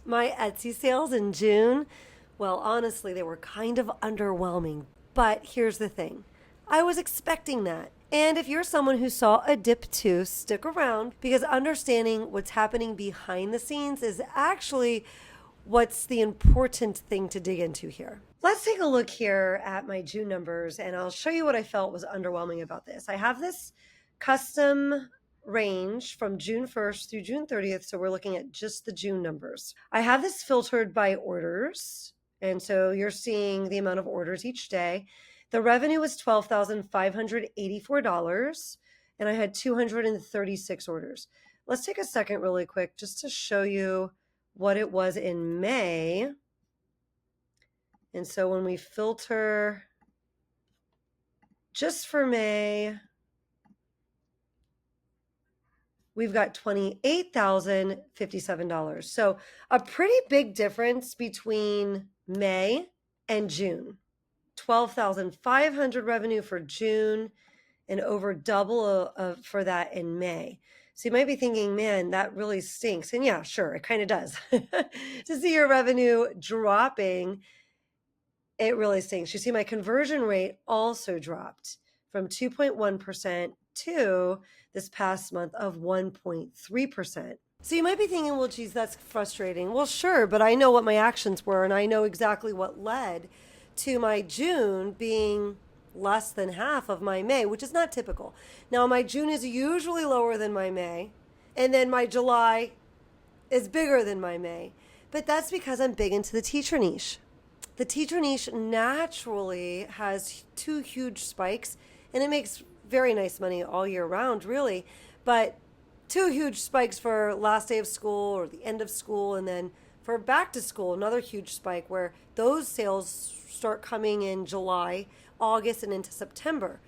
My Etsy sales in June, well, honestly, they were kind of underwhelming. But here's the thing, I was expecting that. And if you're someone who saw a dip too, stick around because understanding what's happening behind the scenes is actually what's the important thing to dig into here. Let's take a look here at my June numbers and I'll show you what I felt was underwhelming about this. I have this custom range from June 1st through June 30th. So we're looking at just the June numbers. I have this filtered by orders. And so you're seeing the amount of orders each day. The revenue was $12,584 and I had 236 orders. Let's take a second really quick just to show you what it was in May. And so when we filter just for May, we've got $28,057. So a pretty big difference between May and June. 12,500 revenue for June and over double for that in May. So you might be thinking, man, that really stinks. And yeah, sure, it kind of does. To see your revenue dropping, it really stinks. You see my conversion rate also dropped from 2.1% to this past month of 1.3%. So you might be thinking, well, geez, that's frustrating. Well, sure, but I know what my actions were and I know exactly what led to my June being less than half of my May, which is not typical. Now, my June is usually lower than my May, and then my July is bigger than my May. But that's because I'm big into the teacher niche. The teacher niche naturally has two huge spikes, and it makes very nice money all year round, really. But two huge spikes for last day of school or the end of school, and then for back to school, another huge spike where those sales start coming in July, August, and into September.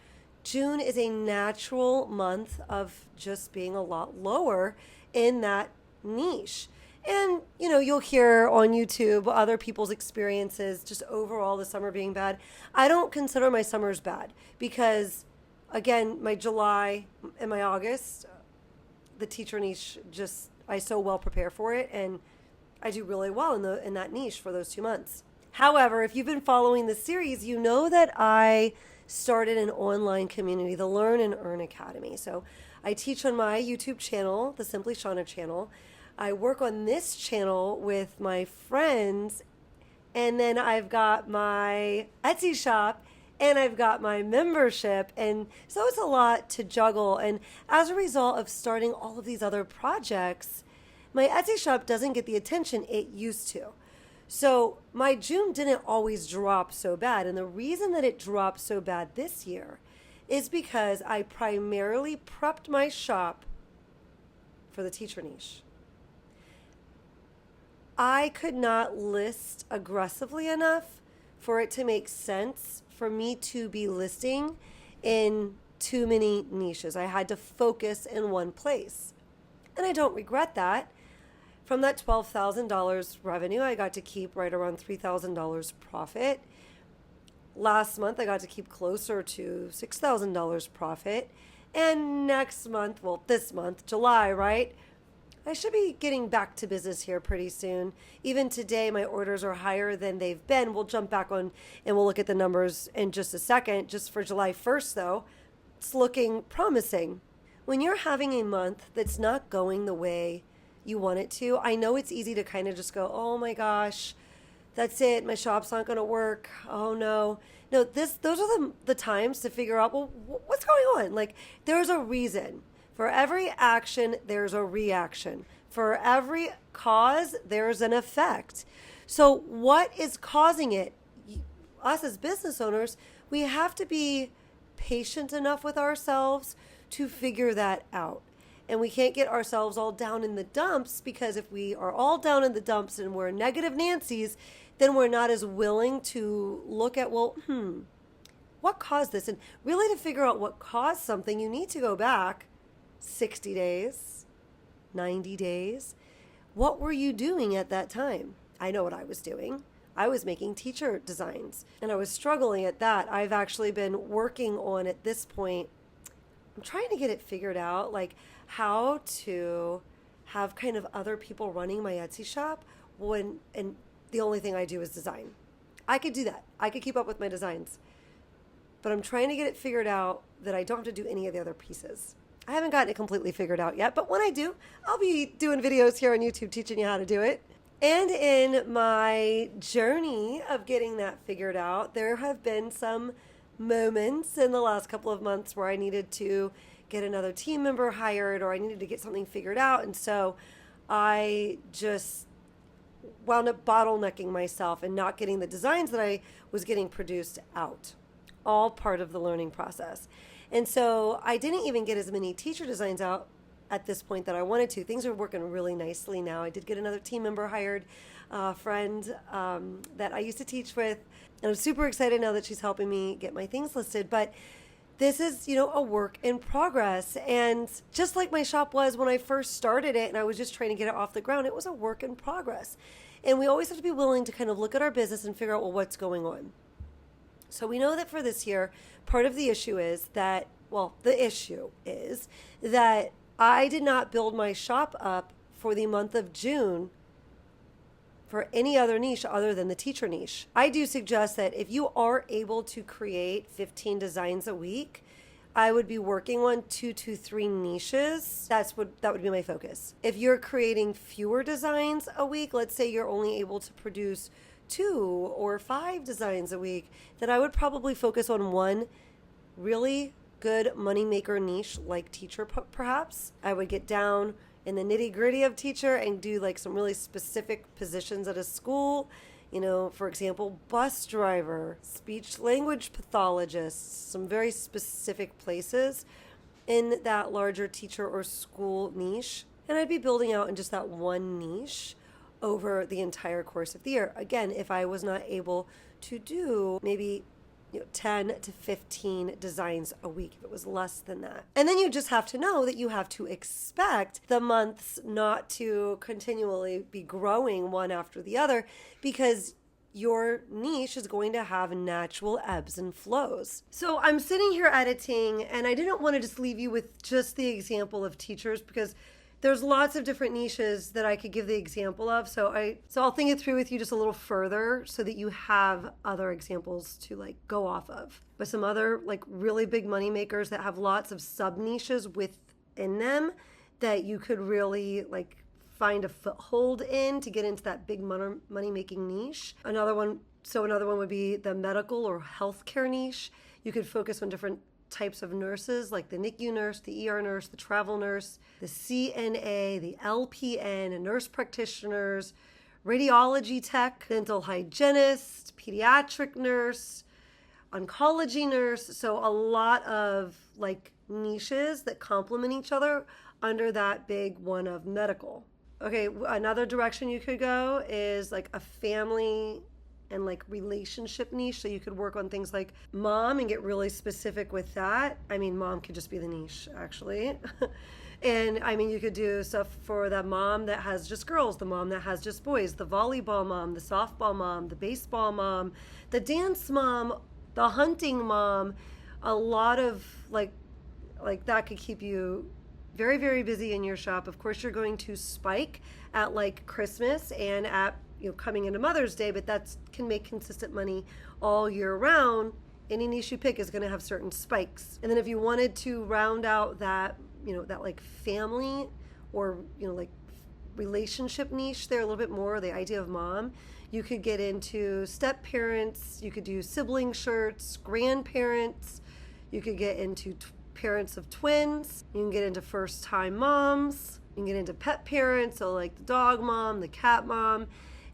June is a natural month of just being a lot lower in that niche. And, you'll hear on YouTube other people's experiences, just overall the summer being bad. I don't consider my summers bad because, again, my July and my August, the teacher niche, I so well prepare for it, and I do really well in that niche for those 2 months. However, if you've been following the series, you know that I started an online community, the Learn and Earn Academy. So I teach on my YouTube channel, the Simply Shauna channel. I work on this channel with my friends, and then I've got my Etsy shop, and I've got my membership, and so it's a lot to juggle. And as a result of starting all of these other projects, my Etsy shop doesn't get the attention it used to. So my June didn't always drop so bad. And the reason that it dropped so bad this year is because I primarily prepped my shop for the teacher niche. I could not list aggressively enough for it to make sense for me to be listing in too many niches. I had to focus in one place. And I don't regret that. From that $12,000 revenue, I got to keep right around $3,000 profit. Last month, I got to keep closer to $6,000 profit. And next month, this month, July, right? I should be getting back to business here pretty soon. Even today, my orders are higher than they've been. We'll jump back on and we'll look at the numbers in just a second. Just for July 1st, though, it's looking promising. When you're having a month that's not going the way you want it to, I know it's easy to kind of just go, oh my gosh, that's it, my shop's not going to work. Oh no. No, those are the times to figure out, well, what's going on? Like, there's a reason. For every action, there's a reaction. For every cause, there's an effect. So what is causing it? Us as business owners, we have to be patient enough with ourselves to figure that out. And we can't get ourselves all down in the dumps, because if we are all down in the dumps and we're negative Nancy's, then we're not as willing to look at, what caused this? And really, to figure out what caused something, you need to go back 60 days, 90 days. What were you doing at that time? I know what I was doing. I was making teacher designs, and I was struggling at that. I've actually been working on, at this point, I'm trying to get it figured out, like how to have kind of other people running my Etsy shop and the only thing I do is design. I could do that. I could keep up with my designs. But I'm trying to get it figured out that I don't have to do any of the other pieces. I haven't gotten it completely figured out yet, but when I do, I'll be doing videos here on YouTube teaching you how to do it. And in my journey of getting that figured out, there have been some moments in the last couple of months where I needed to get another team member hired, or I needed to get something figured out. And so I just wound up bottlenecking myself and not getting the designs that I was getting produced out. All part of the learning process. And so I didn't even get as many teacher designs out at this point that I wanted to. Things are working really nicely now. I did get another team member hired, a friend that I used to teach with. And I'm super excited now that she's helping me get my things listed. But this is, a work in progress. And just like my shop was when I first started it and I was just trying to get it off the ground, it was a work in progress. And we always have to be willing to kind of look at our business and figure out, well, what's going on. So we know that for this year, part of the issue is that I did not build my shop up for the month of June for any other niche other than the teacher niche. I do suggest that if you are able to create 15 designs a week, I would be working on 2 to 3 niches. That would be my focus. If you're creating fewer designs a week, let's say you're only able to produce 2 or 5 designs a week, then I would probably focus on one really good moneymaker niche like teacher perhaps. I would get down in the nitty gritty of teacher and do like some really specific positions at a school. For example, bus driver, speech language pathologist, some very specific places in that larger teacher or school niche. And I'd be building out in just that one niche over the entire course of the year. Again, if I was not able to do maybe 10 to 15 designs a week, if it was less than that. And then you just have to know that you have to expect the months not to continually be growing one after the other, because your niche is going to have natural ebbs and flows. So I'm sitting here editing, and I didn't want to just leave you with just the example of teachers, because there's lots of different niches that I could give the example of. So I'll think it through with you just a little further so that you have other examples to go off of. But some other really big money makers that have lots of sub niches within them that you could really find a foothold in to get into that big money making niche. Another one would be the medical or healthcare niche. You could focus on different types of nurses, like the NICU nurse, the ER nurse, the travel nurse, the CNA, the LPN, nurse practitioners, radiology tech, dental hygienist, pediatric nurse, oncology nurse. So a lot of niches that complement each other under that big one of medical. Okay, another direction you could go is a family and relationship niche. So you could work on things like mom and get really specific with that. I mean, mom could just be the niche, actually. And I mean, you could do stuff for that mom that has just girls, the mom that has just boys, the volleyball mom, the softball mom, the baseball mom, the dance mom, the hunting mom. A lot of that could keep you very, very busy in your shop. Of course, you're going to spike at Christmas and at coming into Mother's Day, but that can make consistent money all year round. Any niche you pick is going to have certain spikes. And then if you wanted to round out that, that family or, relationship niche there a little bit more, the idea of mom, you could get into step parents, you could do sibling shirts, grandparents, you could get into parents of twins, you can get into first time moms, you can get into pet parents, so the dog mom, the cat mom.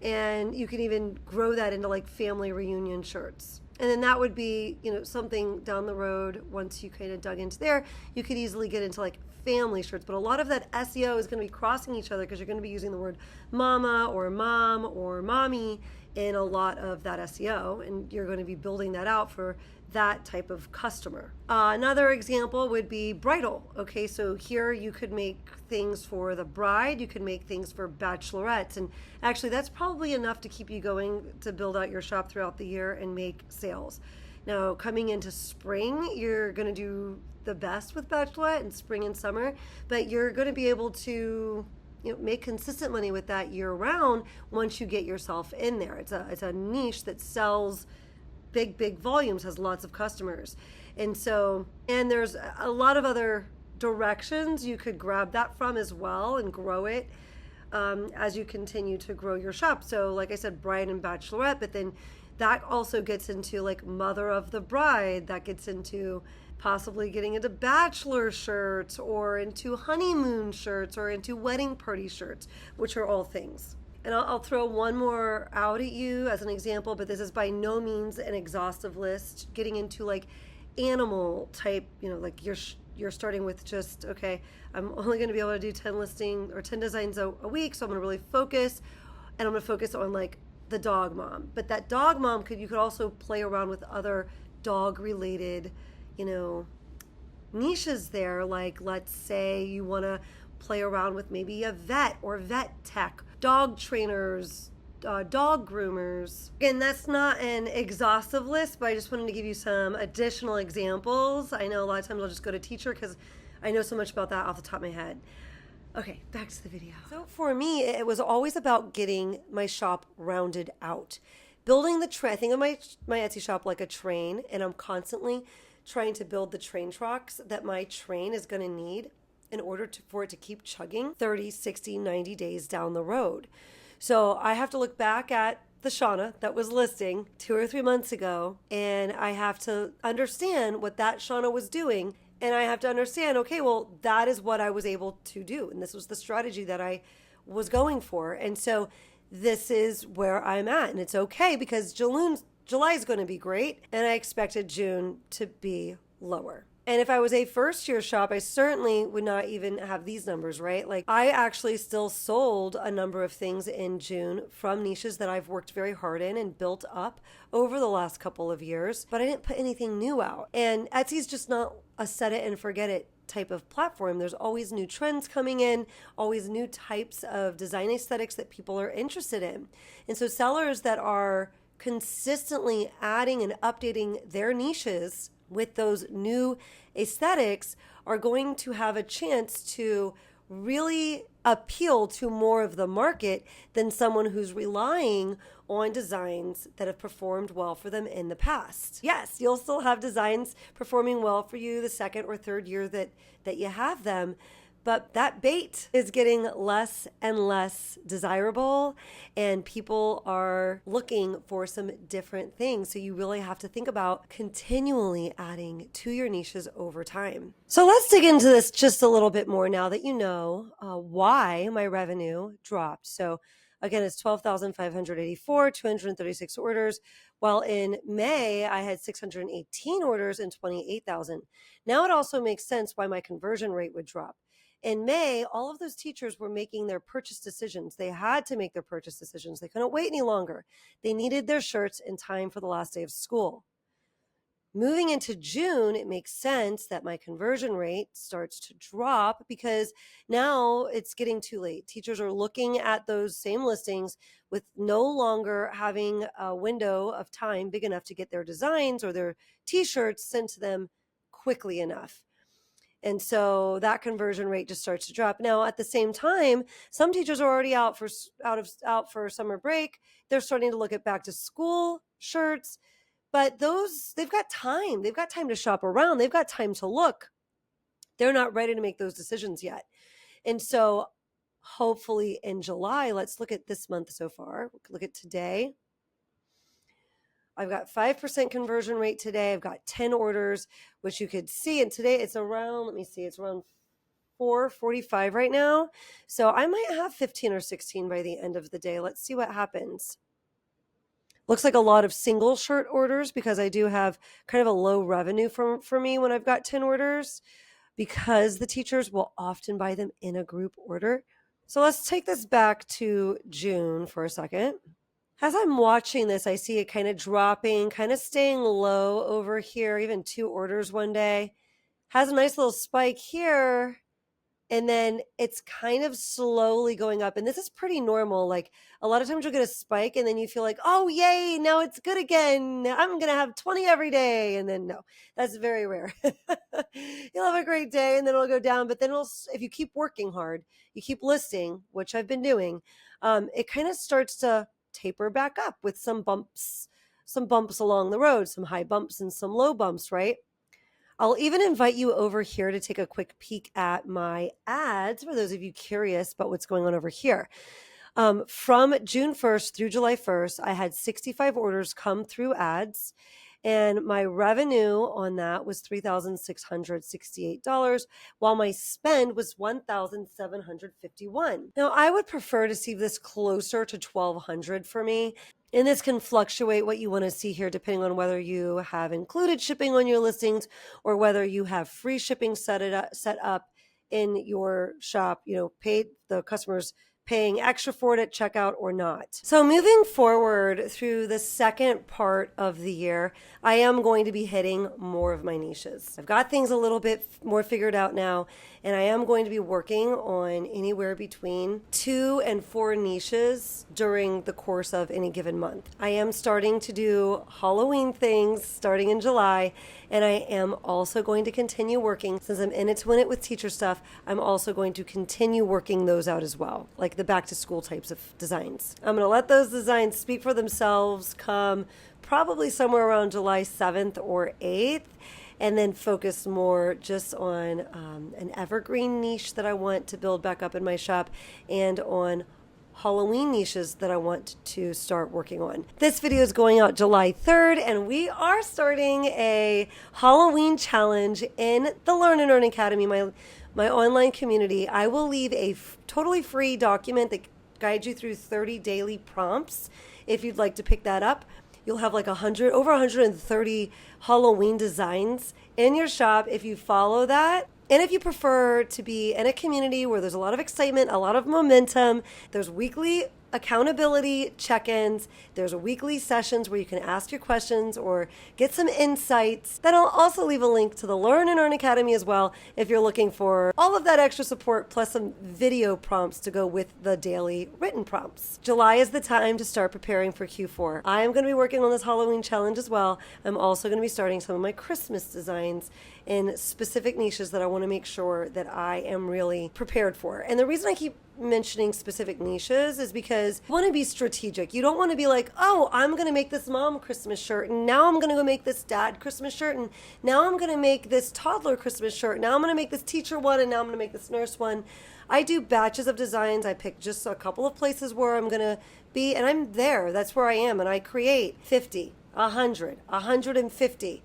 And you can even grow that into family reunion shirts. And then that would be, something down the road. Once you kind of dug into there, you could easily get into family shirts. But a lot of that SEO is going to be crossing each other because you're going to be using the word mama or mom or mommy in a lot of that SEO. And you're going to be building that out for that type of customer. Another example would be bridal. Okay, so here you could make things for the bride, you could make things for bachelorettes, and actually that's probably enough to keep you going to build out your shop throughout the year and make sales. Now, coming into spring, you're going to do the best with bachelorette in spring and summer, but you're going to be able to make consistent money with that year round once you get yourself in there. It's a niche that sells big volumes, has lots of customers. And there's a lot of other directions you could grab that from as well and grow it as you continue to grow your shop. So like I said, bride and bachelorette, but then that also gets into like mother of the bride, that gets into possibly getting into bachelor shirts or into honeymoon shirts or into wedding party shirts, which are all things. And I'll throw one more out at you as an example, but this is by no means an exhaustive list. Getting into like animal type, like you're starting with just, okay, I'm only going to be able to do 10 listing or 10 designs a week, so I'm going to really focus, and I'm going to focus on like the dog mom. But that dog mom you could also play around with other dog related, niches there. Like, let's say you want to play around with maybe a vet or vet tech, dog trainers, dog groomers. Again, that's not an exhaustive list, but I just wanted to give you some additional examples. I know a lot of times I'll just go to teacher because I know so much about that off the top of my head. Okay, back to the video. So for me, it was always about getting my shop rounded out. Building the train. I think of my Etsy shop like a train, and I'm constantly trying to build the train tracks that my train is going to need in order for it to keep chugging 30, 60, 90 days down the road. So I have to look back at the Shauna that was listing 2 or 3 months ago, and I have to understand what that Shauna was doing. And I have to understand, okay, well, that is what I was able to do. And this was the strategy that I was going for. And so this is where I'm at. And it's okay because July is going to be great. And I expected June to be lower. And if I was a first year shop, I certainly would not even have these numbers, right? Like, I actually still sold a number of things in June from niches that I've worked very hard in and built up over the last couple of years, but I didn't put anything new out. And Etsy's just not a set it and forget it type of platform. There's always new trends coming in, always new types of design aesthetics that people are interested in. And so sellers that are consistently adding and updating their niches with those new aesthetics are going to have a chance to really appeal to more of the market than someone who's relying on designs that have performed well for them in the past. Yes, you'll still have designs performing well for you the second or third year that you have them, but that bait is getting less and less desirable, and people are looking for some different things. So you really have to think about continually adding to your niches over time. So let's dig into this just a little bit more now that you know why my revenue dropped. So again, it's 12,584, 236 orders, while in May I had 618 orders and 28,000. Now it also makes sense why my conversion rate would drop. In May, all of those teachers were making their purchase decisions. They had to make their purchase decisions. They couldn't wait any longer. They needed their shirts in time for the last day of school. Moving into June, it makes sense that my conversion rate starts to drop because now it's getting too late. Teachers are looking at those same listings with no longer having a window of time big enough to get their designs or their t-shirts sent to them quickly enough. And so that conversion rate just starts to drop. Now, at the same time, some teachers are already out for summer break. They're starting to look at back to school shirts, but they've got time. They've got time to shop around. They've got time to look. They're not ready to make those decisions yet. And so hopefully in July, let's look at this month so far. Look at today. I've got 5% conversion rate today. I've got 10 orders, which you could see. And today it's around, let me see, it's around 4:45 right now. So I might have 15 or 16 by the end of the day. Let's see what happens. Looks like a lot of single shirt orders because I do have kind of a low revenue for me when I've got 10 orders because the teachers will often buy them in a group order. So let's take this back to June for a second. As I'm watching this, I see it kind of dropping, kind of staying low over here, even 2 orders one day. Has a nice little spike here, and then it's kind of slowly going up. And this is pretty normal. Like a lot of times you'll get a spike and then you feel like, oh, yay, now it's good again. I'm going to have 20 every day. And then no, that's very rare. You'll have a great day and then it'll go down. But then if you keep working hard, you keep listing, which I've been doing, it kind of starts to taper back up with some bumps along the road, some high bumps and some low bumps, right? I'll even invite you over here to take a quick peek at my ads for those of you curious about what's going on over here. From June 1st through July 1st, I had 65 orders come through ads, and my revenue on that was $3,668, while my spend was $1,751. Now, I would prefer to see this closer to $1,200 for me. And this can fluctuate what you want to see here depending on whether you have included shipping on your listings or whether you have free shipping set up in your shop, paid the customers paying extra for it at checkout or not. So moving forward through the second part of the year, I am going to be hitting more of my niches. I've got things a little bit more figured out now, and I am going to be working on anywhere between 2 and 4 niches during the course of any given month. I am starting to do Halloween things starting in July, and I am also going to continue working, since I'm in it to win it with teacher stuff, I'm also going to continue working those out as well, like the back to school types of designs. I'm going to let those designs speak for themselves come probably somewhere around July 7th or 8th, and then focus more just on an evergreen niche that I want to build back up in my shop and on Halloween niches that I want to start working on. This video is going out July 3rd, and we are starting a Halloween challenge in the Learn and Earn Academy, my online community. I will leave a totally free document that guides you through 30 daily prompts if you'd like to pick that up. You'll have like over 130 Halloween designs in your shop if you follow that. And if you prefer to be in a community where there's a lot of excitement, a lot of momentum, there's weekly accountability check-ins, there's weekly sessions where you can ask your questions or get some insights. Then I'll also leave a link to the Learn and Earn Academy as well if you're looking for all of that extra support plus some video prompts to go with the daily written prompts. July is the time to start preparing for Q4. I am going to be working on this Halloween challenge as well. I'm also going to be starting some of my Christmas designs in specific niches that I want to make sure that I am really prepared for. And the reason I keep mentioning specific niches is because you want to be strategic. You don't want to be like, oh, I'm going to make this mom Christmas shirt, and now I'm going to go make this dad Christmas shirt, and now I'm going to make this toddler Christmas shirt, now I'm going to make this teacher one, and now I'm going to make this nurse one. I do batches of designs. I pick just a couple of places where I'm going to be, and I'm there. That's where I am, and I create 50, 100, 150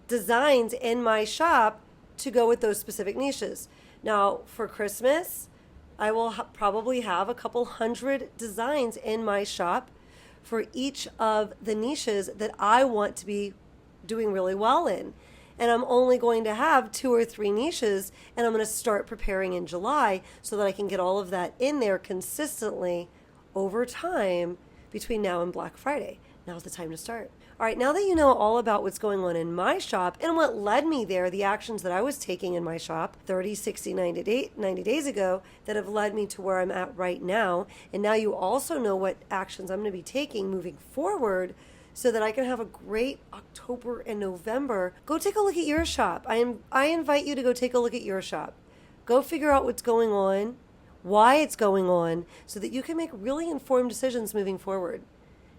designs in my shop to go with those specific niches. Now, for Christmas, I will probably have a couple hundred designs in my shop for each of the niches that I want to be doing really well in. And I'm only going to have 2 or 3 niches, and I'm going to start preparing in July so that I can get all of that in there consistently over time between now and Black Friday. Now's the time to start. All right, now that you know all about what's going on in my shop and what led me there, the actions that I was taking in my shop 30, 60, 90 days ago that have led me to where I'm at right now, and now you also know what actions I'm going to be taking moving forward so that I can have a great October and November, go take a look at your shop. I invite you to go take a look at your shop. Go figure out what's going on, why it's going on, so that you can make really informed decisions moving forward.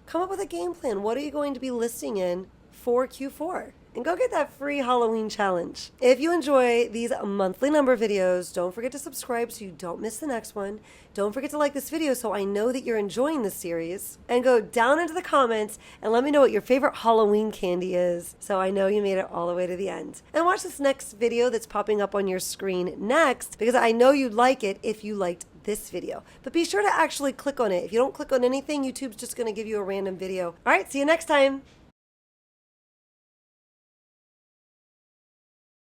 Come up with a game plan. What are you going to be listing in for Q4? And go get that free Halloween challenge. If you enjoy these monthly number videos, don't forget to subscribe so you don't miss the next one. Don't forget to like this video so I know that you're enjoying this series. And go down into the comments and let me know what your favorite Halloween candy is so I know you made it all the way to the end. And watch this next video that's popping up on your screen next, because I know you'd like it if you liked this video. But be sure to actually click on it. If you don't click on anything, YouTube's just going to give you a random video. All right, see you next time.